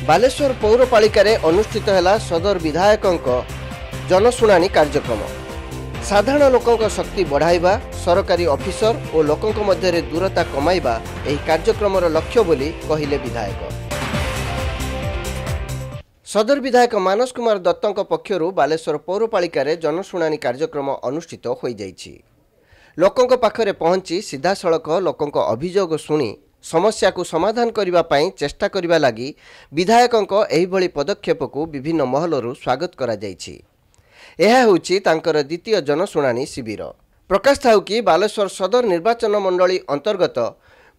बालेश्वर पौरपालिका अनुष्ठित है सदर विधायक जनशुणाणी कार्यक्रम। साधारण लोकों शक्ति बढ़ाइबा, सरकारी ऑफिसर और लोकों मध्य दूरता कमाइबा एही कार्यक्रम लक्ष्य बोली कहिले विधायक। सदर विधायक मानस कुमार दत्तों पक्षरु बालेश्वर पौरपालिका जनशुणाणी कार्यक्रम अनुष्ठित हो जाइछि। लोकों पाखरे पहुंची सीधा सड़क लोकों अभियोग शुणी समस्या को समाधान करने पाई चेष्टा करने लगी विधायकों एही भली पदक्षेप को विभिन्न महलरू स्वागत करा जाइछि। यह होछि तांकर द्वितीय जनशुणाणी शिविर। प्रकाश थाउ कि बालेश्वर सदर निर्वाचन मंडली अंतर्गत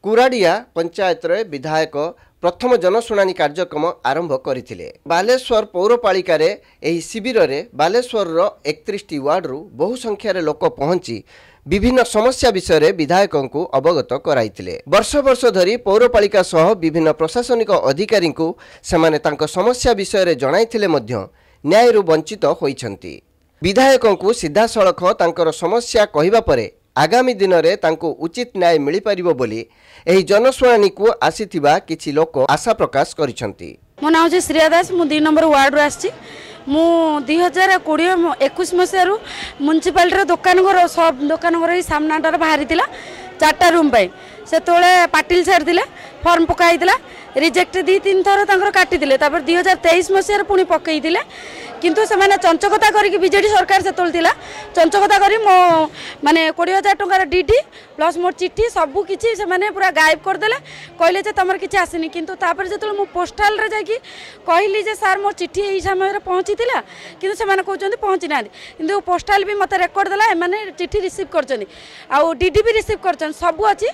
कुराडिया पंचायत रे विधायक प्रथम जनशुणाणी कार्यक्रम आरंभ करथिले। बालेश्वर पौरपालिका रे एही शिविर रे बालेश्वर रो 31 वार्ड बहु संख्यार लोक पहुंची विभिन्न समस्या विषय विधायकों को अवगत कराइथिले। वर्ष वर्ष धरी पौरपालिका सह विभिन्न प्रशासनिक अधिकारी को सेमाने तांको समस्या विषय जणाइथिले मध्य न्यायरू वंचित होइछंती। विधायकों को सीधा सड़क तांकर समस्या कहिबा परे आगामी दिन में तांको उचित न्याय मिल पारिबो बोली एही जनशुणाणी को आसीथिबा किछि लोक आशा प्रकाश करिसंती। मो नाम जे श्रेया दास, मु 2 नंबर वार्ड रो आछि। मु 2020-21 मसीह म्युनिसिपालिटी दुकान घर सब दुकान घर सामनाटार बाहरी 4टा रूम पाई से पाटिल सारी फर्म पकाई रिजेक्ट 2-3 थर काटी 2023 मसीह पुणी पकई किंतु से माने चंचकता करी बीजेडी सरकार से चंचकता करी मो माने 20,000 टंकार डीडी प्लस मोर चिट्ठी सबू किछि से माने पूरा गायब कर देले। कहले जे तमर किछि आसीनी किंतु तापर जेतल मु पोस्टल रे जाकी कहली जे सर मोर चिट्ठी एई समय रे पहुंचीतिला किंतु से माने कहउचंदी पहुंची नांदी किंतु पोस्टल भी मते रेकॉर्ड देला एमाने चिट्ठी रिसीव करचंदी आ डीडी भी रिसीव करचन सबू अछि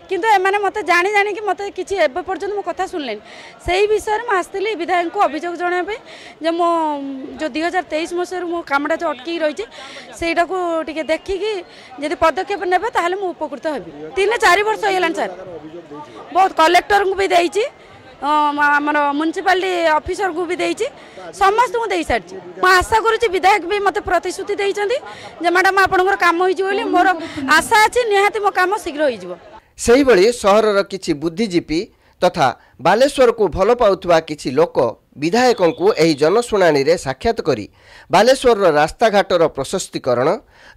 किंतु एमाने मते जानी कि मते किछि एबे पर्यंत मो कथा सुनलेन सेही विषय में आस्तिली विधायक को अभियोग जणाय पे जे मो जो 2023 मसीह मो कामटा जो अटकी रही सेटा को टिके देखिकी यदि पदक्षेप नेबे ताहले मु उपकृत हेबी। 3-4 वर्ष होइलान सर बहुत कलेक्टर को भी देइछि हमर म्युनिसिपालिटी ऑफिसर को भी देइछि समस्त को देइ सारछि। मु आशा करूछि विधायक भी मते प्रतिश्रुति देइछंती जे मैडम आपनकर काम होई जिवली मोर आशा अछि निहाती मो काम शीघ्र होई जिवो। सेही बळी सहरर किछि बुद्धिजीवी तथा बालेश्वर को भल पाउथुवा किछि लोक विधायकों को एही जनशुणाणी रे साक्षात करी बालेश्वर रास्ता घाटर प्रशस्तीकरण,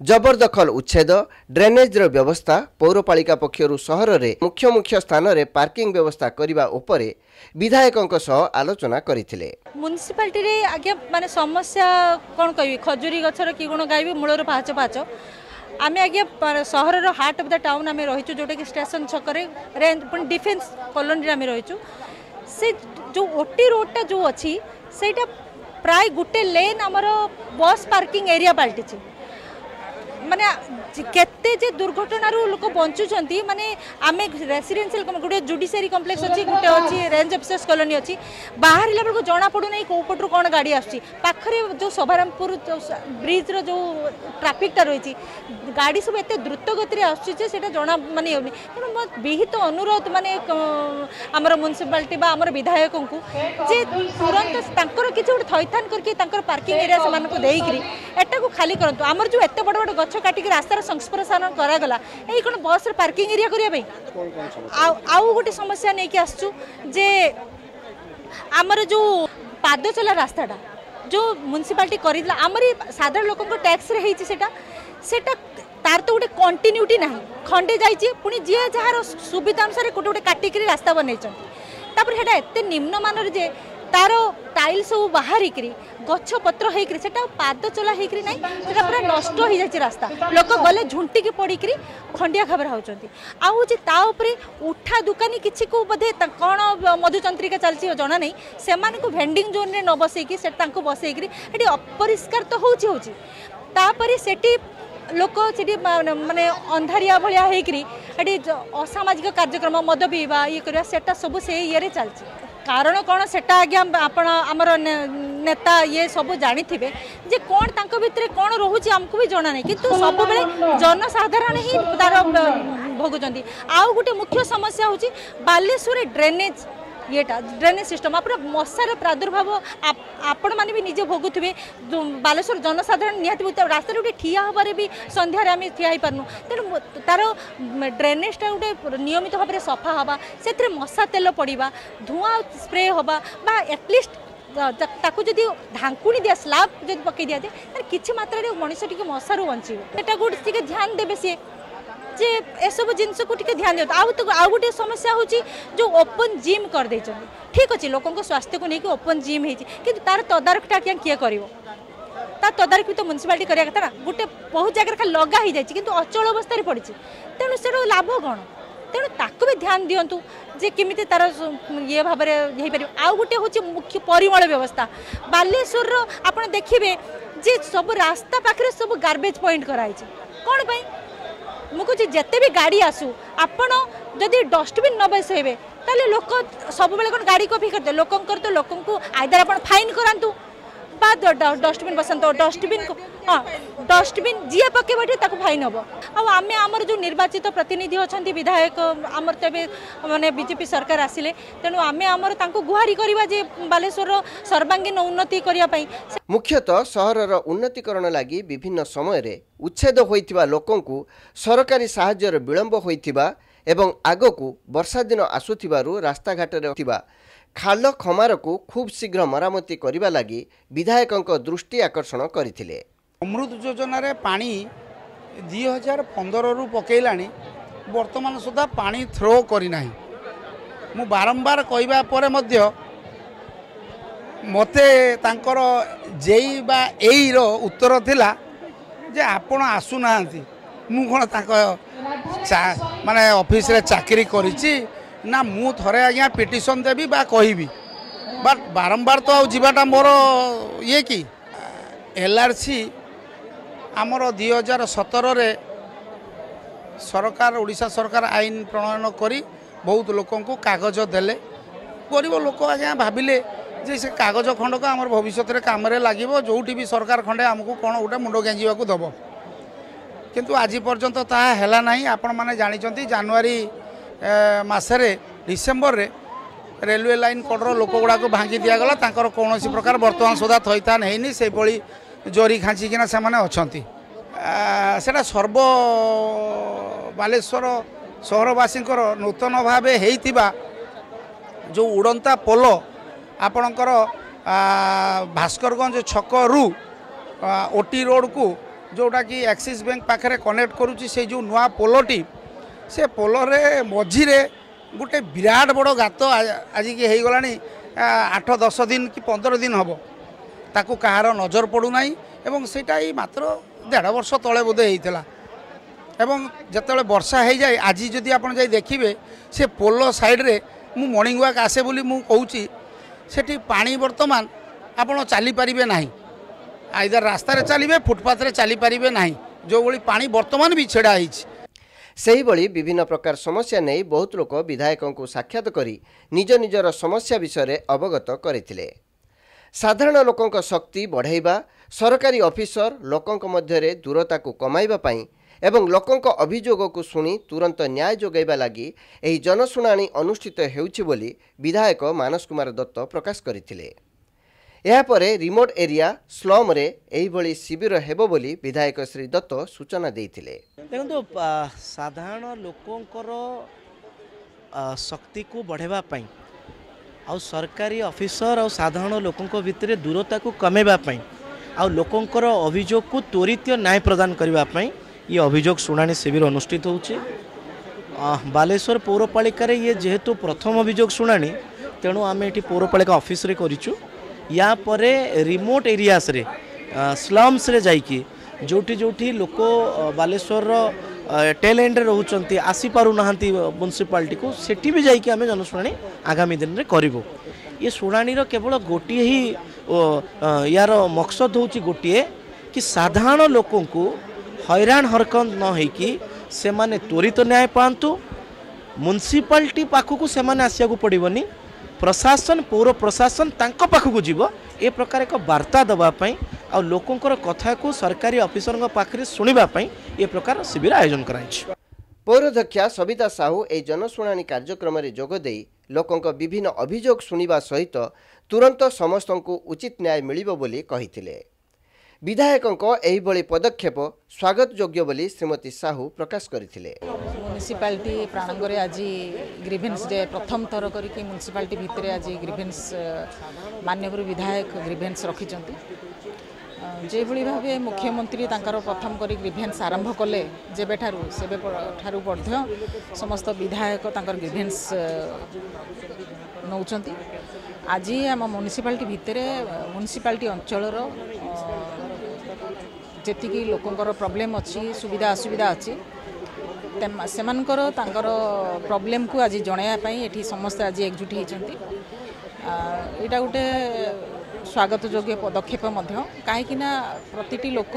जबरदखल उच्छेद, ड्रेनेज व्यवस्था, पौरपालिका पक्षरु सहर रे मुख्य स्थान रे पार्किंग व्यवस्था करिबा उपरे विधायकों सह आलोचना करिथिले। म्युनिसिपालिटी रे आगे माने समस्या कोन कहबी खजुरी गछर कि गुण गाइबी मूलर पाच आमे आगे सहर हार्ट ऑफ द टाउन आमे रहिचु जोटा कि स्टेशन छकरे रेंज डिफेंस कॉलोनी आमे रहिचु से जो ओटी रोडटा जो अच्छी सेटा प्राय गुटे लेन आमर बस पार्किंग एरिया पलटि माने केते जे दुर्घटना लोक बंचुचंती माने आमे रेसिडेंशियल गोटे जुडिशियरी कॉम्प्लेक्स अच्छी गोटे अच्छी रेंज ऑफिसर्स कॉलोनी अच्छी बाहर बेल को जना पड़ू ना कौ पटू कौन गाड़ी आसुची पाखरे जो सभारामपुर ब्रिज रो जो ट्राफिकटा रही गाड़ी सब एत द्रुत गति आसुची से जना माने तेणु विहित अनुरोध माने आमर म्युनिसिपालिटी बा आमर विधायकों को जे तुरंत तांकर किछि गोटे थैथान करके तांकर पार्किंग एरिया से मानको देइकरी एटा को खाली करंतु। आमर जो एत बड़ बड़ गछ काटिक रास्तार संस्पर्शन करागला यही कौन बस पार्किंग एरिया करने आउ गोटे समस्या नहीं कि आसचु जे आमर जो पाद चला रास्ताटा जो म्युनिसिपालिटी कर आमरी साधारण लोक टैक्स रे सेटा तार तो गोटे कंटिन्यूटी ना खंडे जाइए पुणी जी जार सुविधा अनुसार गोटे गोटे काटिक रास्ता बनई एत निम्न मान जे तार टाइल सब बाहरिक गछ पत्र होता पाद चला होना पूरा नष्ट हो जाए रास्ता लोक गले झुंटिकी पड़िक खंडिया खबर होती आउे उठा दुकानी किसी को बोधे कौन मधुचंद्रिका चलती जना नहीं से भेंडिंग जोन में न बसैकी बसैक अपरिष्कार तो होतापर से लोक से माने अंधारिया भाया होती असामाजिक कार्यक्रम मद पीवा ये करवा सब से ये चलती कारण कौन सेटा आज्ञा आमर नेता ये सब जानी थे जे कौन तांको भितरे कौन रोचे आमको भी जना नहीं किंतु सब बेले जनसाधारण ही तार भोगुंट। आउ गोटे मुख्य समस्या होची बालेश्वर ड्रेनेज येटा ड्रेनेज सिस्टम आप मशार प्रादुर्भाव आपण मैंने भी निजे भोगुवे बालेश्वर जनसाधारण निहत रास्ता गोटे ठिया हबारे भी संध्यार आम ठिया पारनु तेणु तार ड्रेनेजटा गोटे नियमित भाव में सफा हवा से मशा तेल पड़ा धूआं स्प्रे हवा एटलिस्ट ताकू जदि ढांकुणी दिया स्लाब जब पकई दिया जाए किसी मात्रा मनीष टी मशारू बचेगा गोटे ध्यान देवे सी जे एसबू जिनस को ध्यान दिखाते आउ गोटे समस्या हूँ जो ओपन जिम कर ठीक अच्छे लोकों स्वास्थ्य को लेकिन ओपन जिम हो तार तदारखटा किए कर तदारख भी तो म्यूनिसिपालिटी करा कथा ना गोटे बहुत जगह लगा ही जाए कि अचल अवस्था पड़ी तेणु से लाभ कौन तेणु ताक भी ध्यान दिंतु जे किमिति तार ये भाव में आउ गोटे हूँ मुख्य परिमल व्यवस्था बालेश्वर आप देखिए जे सब रास्ता पाखे सब गार्बेज पॉइंट कराई कौन पाई मुझे जिते भी गाड़ी आसू आपण जदि डस्टबिन न बसैबे ताले लोक सब बेले कौन गाड़ी कॉपी करते लोकंकर तो लोक आइदर आप फाइन करातु बा डस्टबिन बसंत डस्टबिन को हाँ डस्टबिन जी पकेबे फाइन हम आम आमर जो निर्वाचित प्रतिनिधि अच्छा विधायक आमर तो माने बीजेपी सरकार आसिले तेणु आम आमर गुहारी करवा जे बालेश्वर सर्वांगीन उन्नति करने मुख्यतः सहरर उन्नतिकरण लगी विभिन्न समय रे उच्छेद होइथिबा लोकंकु सरकारी साहाय्यर विलंब होइथिबा एवं आगकू वर्षा दिन आसुथिबारु रास्ता घाटरे थिबा खाल खमार को खूब शीघ्र मरामती करने लगी विधायकों दृष्टि आकर्षण करथिले। अमृत योजना रे पानी 2015 रु पकेला वर्तमान सुधा पानी थ्रो करना मु बारंबार कहवा पर मते तांकर जेई बा एई रो उत्तर थिला जे आपण आसुना मु कोन माने ऑफिस रे चाकरी करिछि ना मु थरे आज्ञा पिटिशन देवी बा कहबी बट बारंबार तो जीवाटा मोर ये कि एलआरसी आमर 2017 रे सरकार ओडिशा सरकार आईन प्रणयन करी बहुत लोकों को कागज देले गरीब लोक आज्ञा भाविले जे से कागज खंड को आमर भविष्य रे काम रे लागिवो जोठी भी सरकार खंडे आमको कोन गोटे मुंड गेंजीवा को दबो किंतु आज पर्यंत ताहा हैला नाही आपण माने जानि चंती जनवरी मासरे डिसेम्बर रे रेलवे लाइन कड़र लोक गुड़ा को भांगी दिगला कौन प्रकार बर्तमान सुधा थईथान होनी से भली जोरी खाँचिकिना से सर्व बालेश्वर सहरवासी नूतन भाव होता जो उड़ंता पोल आपणकर भास्करगंज छक रु ओटी रोड को जोटा कि एक्सिस बैंक पाखे कनेक्ट करुच्ची से जो नुआ पोलटी से पोलरे मझीरे गोटे विराट बड़ गात आज की हो गला 8-10 दिन कि 15 दिन हम ताकू कहार नजर पड़ूना एवं सेटा ही मात्र 1.5 वर्ष तले बोधे होता एवं जिते वर्षा हो जाए आज जदि आप देखिए से पोल साइड रे मु मॉर्निंग वॉक आसे बोली मु कहूँ सेठी पानी वर्तमान आपड़ चली पारे ना आइदर रास्ता रे चलिए फुटपाथ रे चली पारे ना जो भली पानी वर्तमान भी छेड़ा है सही भली विभिन्न प्रकार समस्या नहीं बहुत लोक विधायकों को साक्षात करी निज निजर समस्या विषय अवगत करथिले। साधारण लोकों शक्ति बढ़ाइबा सरकारी ऑफिसर लोकों मध्य दूरता को कमाइबा पई एवं लोकों अभियोग को सुनी तुरंत न्याय जोगाइबा लगी एही जनशुणाणी अनुष्ठित हेउछि बोली विधायक मानस कुमार दत्त प्रकाश करथिले। यापरे रिमोट एरिया स्लम रे एही भली शिविर हेबो बोली विधायक श्री दत्त सूचना देइथिले। देखो साधारण लोकंकर शक्ति को बढ़ावा पाई आ सरकारी ऑफिसर और साधारण लोकों भितर दूरता को कमेवा पाई आ लोकंकर अभियोग को त्वरित न्याय प्रदान करबा पाई ये अभियोग शुणाणी शिविर अनुष्ठित होउछि। बालेश्वर पौरपालिका रे ये जेहेतु प्रथम अभियोग शुणाणी तेणु आम ये पौरपालिका ऑफिस रे करिछु या परे रिमोट एरियास रे स्लम्स रे जाइकी जोठी जोठी लोक बालेश्वर टेल एंड रोचंती आसी पारु नहांती म्युनिसिपालिटी को सेठी भी जाइकी आम जनशुणाणी आगामी दिन रे करिवो। ये शुणाणी रो केवल गोटिए ही यार मकसद होची गोटिए कि साधारण लोकों को हैरान हरकत न होइकी से माने त्वरित न्याय पांतु म्युनिसिपालिटी पाखु से माने आसिया को पड़िबनी प्रशासन पौर प्रशासन तांको पाखु जीव ए प्रकार एक वार्ता दवापाई आ लोकंकर कथा को सरकारी ऑफिसर पाखरे सुनिबा पई ए प्रकार शिविर आयोजन कराइछ। पौराध्यक्षा सविता साहू ए जनशुणाणी कार्यक्रम में जोगदे लोकों विभिन्न अभियोग शुणा सहित तुरंत समस्त उचित न्याय मिलिबो बोली कहिथिले। विधायकों एहिभଳି पदक्षेप स्वागत योग्य बोली श्रीमती साहू प्रकाश करथिले। म्युनिसिपालिटी प्रांगण आज ग्रीवेन्स डे प्रथम थर करके म्युनिसिपालिटी भितर आज ग्रीवेन्स माननीय विधायक ग्रीवेन्स रखिंट जो भाव मुख्यमंत्री प्रथम कर ग्रीवेन्स आरंभ कले जेबे ठारू समस्त विधायक ग्रीवेन्स नौचंती। आज आम म्युनिसिपालिटी भितर म्युनिसिपालिटी अंचल जेतिकी लोकंकर प्रॉब्लम अच्छी सुविधा असुविधा अच्छी सेमानकर प्रॉब्लम को आज जणाया ये समस्त आज एकजुट होती। यहाँ गोटे स्वागत योग्य पदक्षेप कहीं प्रति लोक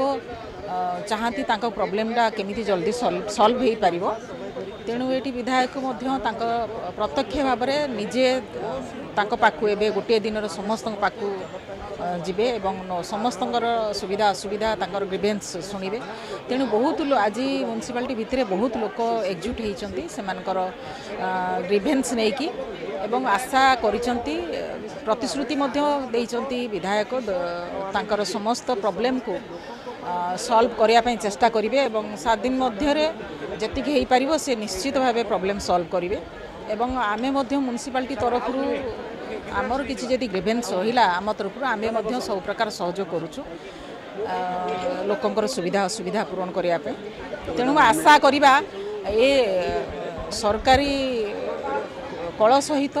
चाहती प्रॉब्लमटा केमी जल्दी सॉल्व हो पार तेणु ये विधायक प्रत्यक्ष भाव में निजे पाखु ए गोटे दिन समस्त पाखु जीवे एवं समस्त सुविधा असुविधा ग्रीवेन्स शुणिबे। तेणु बहुत आज म्युनिसिपालिटी भितर बहुत लोक एकजुट होती से ग्रीवेन्स नहीं कि एवं आशा करिसंती प्रतिश्रुति देइसंती विधायक तांकर समस्त प्रॉब्लम को सॉल्व करने चेष्टा करेंगे एवं 7 दिन मध्य जेतिक हो पार से निश्चित भाव प्रॉब्लम सॉल्व करेंगे एवं आमे म्युनिसिपालिटी तरफ आमर किसी जदि ग्रीवेन्स रहिला आम तरफ आमे सब प्रकार सहयोग करुचु लोकंकर सुविधा असुविधा पूरण करने। तेणु आशा करिबा ए सरकारी कल सहित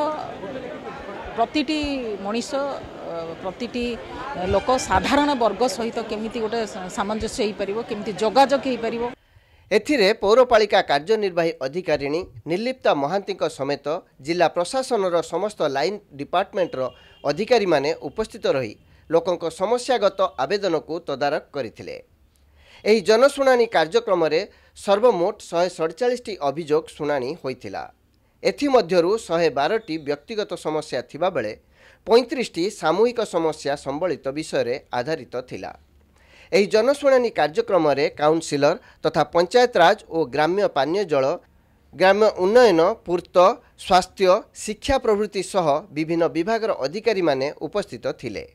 प्रतिटी मनीष प्रतिटी लोक साधारण वर्ग सहित केमिति गोटे सामंजस्य हो पार केमिति जोगाजोग हो पार। एथिरे पौरपालिका कार्यनिर्वाही अधिकारिणी निर्लिप्ता महांती समेत जिला प्रशासन समस्त लाइन डिपार्टमेंटर अधिकारी माने उपस्थित रही लोकों समस्यागत आवेदन को तदारख करथिले। एही जनशुणाणी कार्यक्रम में सर्वमोट 147 अभियोग शुणाणी होइथिला। एथिमध्यरु 112 व्यक्तिगत समस्या थिबा बेले 35 सामूहिक समस्या संबलित विषय आधारित थिला। एही जनशुणाणी कार्यक्रम में काउंसिलर तथा पंचायत राज और ग्राम्य पानीय जल ग्राम्य उन्नयन पूर्त स्वास्थ्य शिक्षा प्रभृति सह विभिन्न विभागर अधिकारी माने उपस्थित थिले।